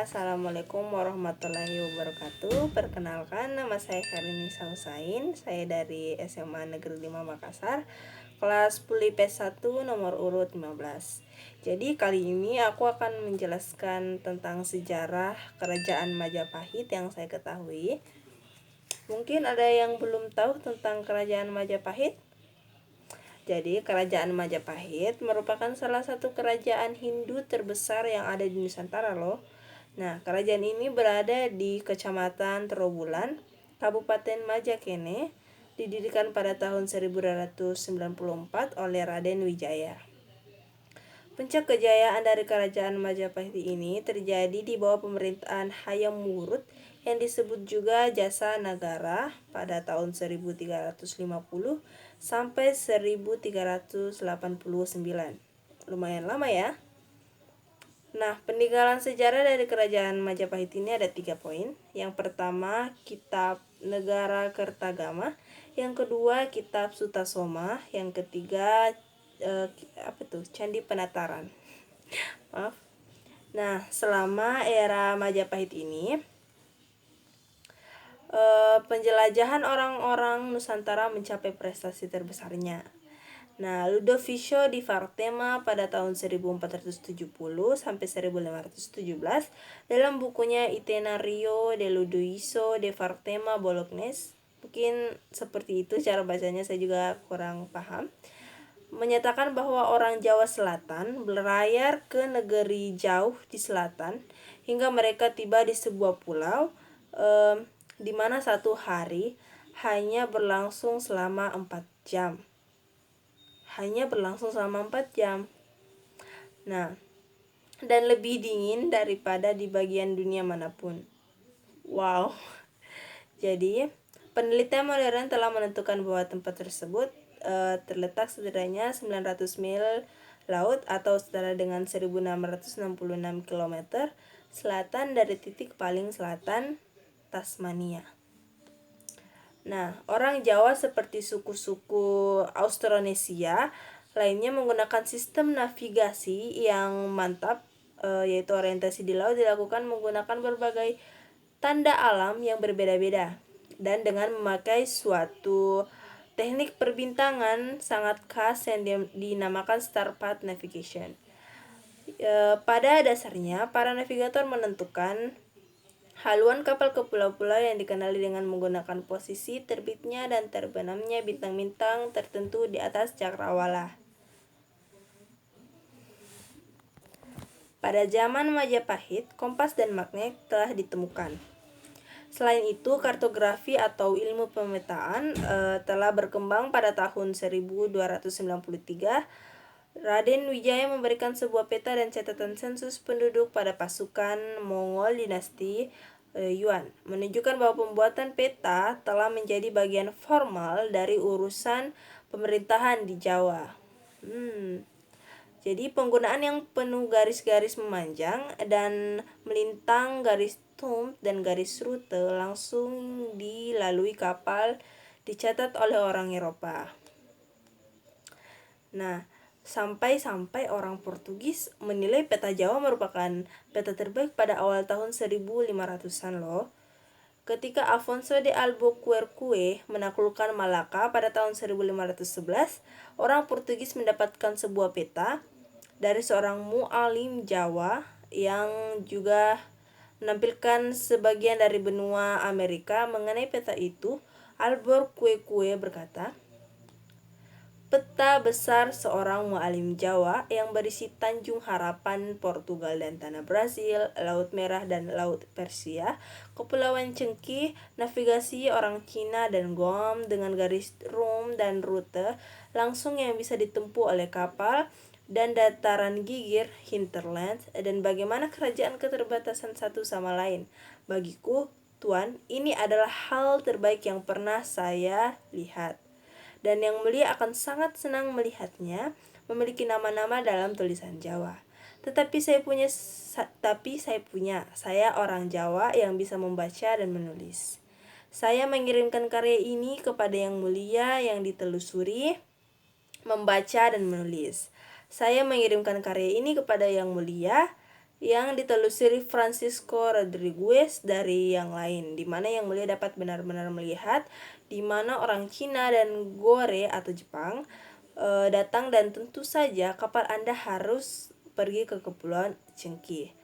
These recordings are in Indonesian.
Assalamualaikum warahmatullahi wabarakatuh. Perkenalkan, nama saya Herlina Husain. Saya dari SMA Negeri 5 Makassar, kelas 10 IP1 nomor urut 15. Jadi kali ini aku akan menjelaskan tentang sejarah Kerajaan Majapahit yang saya ketahui. Mungkin ada yang belum tahu tentang Kerajaan Majapahit. Jadi, Kerajaan Majapahit merupakan salah satu kerajaan Hindu terbesar yang ada di Nusantara loh. Nah, kerajaan ini berada di Kecamatan Trowulan, Kabupaten Majakene, didirikan pada tahun 1294 oleh Raden Wijaya. Puncak kejayaan dari Kerajaan Majapahit ini terjadi di bawah pemerintahan Hayam Wuruk yang disebut juga Jasa Nagara pada tahun 1350 sampai 1389. Lumayan lama ya. Nah, peninggalan sejarah dari Kerajaan Majapahit ini ada 3 poin. Yang pertama, Kitab Negara Kertagama. Yang kedua, Kitab Sutasoma. Yang ketiga, Candi Penataran. Maaf. Nah, selama era Majapahit ini, penjelajahan orang-orang Nusantara mencapai prestasi terbesarnya. Nah, Ludovico di Vartema pada tahun 1470 sampai 1517 dalam bukunya Itinerario de Ludovico de Vartema Bolognese, mungkin seperti itu cara bacanya, saya juga kurang paham, menyatakan bahwa orang Jawa Selatan berlayar ke negeri jauh di selatan hingga mereka tiba di sebuah pulau di mana satu hari hanya berlangsung selama 4 jam. Hanya berlangsung selama 4 jam. Nah, dan lebih dingin daripada di bagian dunia manapun. Wow. Jadi, penelitian modern telah menentukan bahwa tempat tersebut terletak setidaknya 900 mil laut atau setara dengan 1666 km selatan dari titik paling selatan Tasmania. Nah, orang Jawa seperti suku-suku Austronesia lainnya menggunakan sistem navigasi yang mantap, yaitu orientasi di laut dilakukan menggunakan berbagai tanda alam yang berbeda-beda dan dengan memakai suatu teknik perbintangan sangat khas yang dinamakan Star Path Navigation. Pada dasarnya, para navigator menentukan haluan kapal ke pulau-pulau yang dikenali dengan menggunakan posisi terbitnya dan terbenamnya bintang-bintang tertentu di atas cakrawala. Pada zaman Majapahit, kompas dan magnet telah ditemukan. Selain itu, kartografi atau ilmu pemetaan telah berkembang pada tahun 1293. Raden Wijaya memberikan sebuah peta dan catatan sensus penduduk pada pasukan Mongol dinasti Yuan, menunjukkan bahwa pembuatan peta telah menjadi bagian formal dari urusan pemerintahan di Jawa. Jadi penggunaan yang penuh garis-garis memanjang dan melintang garis tump dan garis rute langsung dilalui kapal dicatat oleh orang Eropa. Nah, sampai orang Portugis menilai peta Jawa merupakan peta terbaik pada awal tahun 1500-an loh. Ketika Afonso de Albuquerque menaklukkan Malaka pada tahun 1511, orang Portugis mendapatkan sebuah peta dari seorang mu'alim Jawa yang juga menampilkan sebagian dari benua Amerika. Mengenai peta itu, Albuquerque berkata, "Peta besar seorang mu'alim Jawa yang berisi Tanjung Harapan, Portugal dan tanah Brasil, Laut Merah dan Laut Persia, Kepulauan Cengkih, navigasi orang Cina dan Guam dengan garis rum dan rute langsung yang bisa ditempuh oleh kapal, dan dataran gigir, hinterland, dan bagaimana kerajaan keterbatasan satu sama lain. Bagiku, Tuan, ini adalah hal terbaik yang pernah saya lihat. Dan yang mulia akan sangat senang melihatnya memiliki nama-nama dalam tulisan Jawa. Saya orang Jawa yang bisa membaca dan menulis. Saya mengirimkan karya ini kepada yang mulia yang ditelusuri, membaca dan menulis. Saya mengirimkan karya ini kepada yang mulia yang ditelusuri Francisco Rodriguez dari yang lain, di mana Yang Mulia dapat benar-benar melihat di mana orang Cina dan Gore atau Jepang datang, dan tentu saja kapal Anda harus pergi ke Kepulauan Cengkih,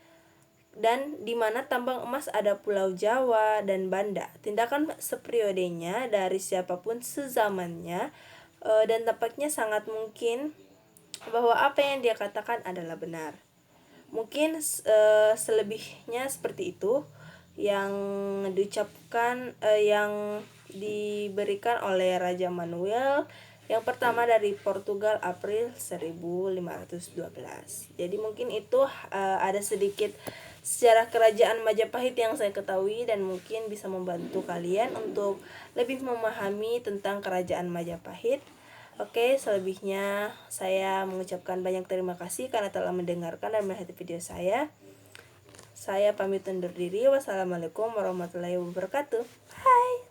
dan di mana tambang emas ada Pulau Jawa dan Banda. Tindakan seperiodenya dari siapapun sezamannya, dan tampaknya sangat mungkin bahwa apa yang dia katakan adalah benar. Mungkin selebihnya seperti itu yang diucapkan, yang diberikan oleh Raja Manuel yang pertama dari Portugal April 1512. Jadi mungkin itu ada sedikit sejarah kerajaan Majapahit yang saya ketahui, dan mungkin bisa membantu kalian untuk lebih memahami tentang kerajaan Majapahit. Oke, selebihnya saya mengucapkan banyak terima kasih karena telah mendengarkan dan melihat video saya. Saya pamit undur diri. Wassalamualaikum warahmatullahi wabarakatuh. Bye.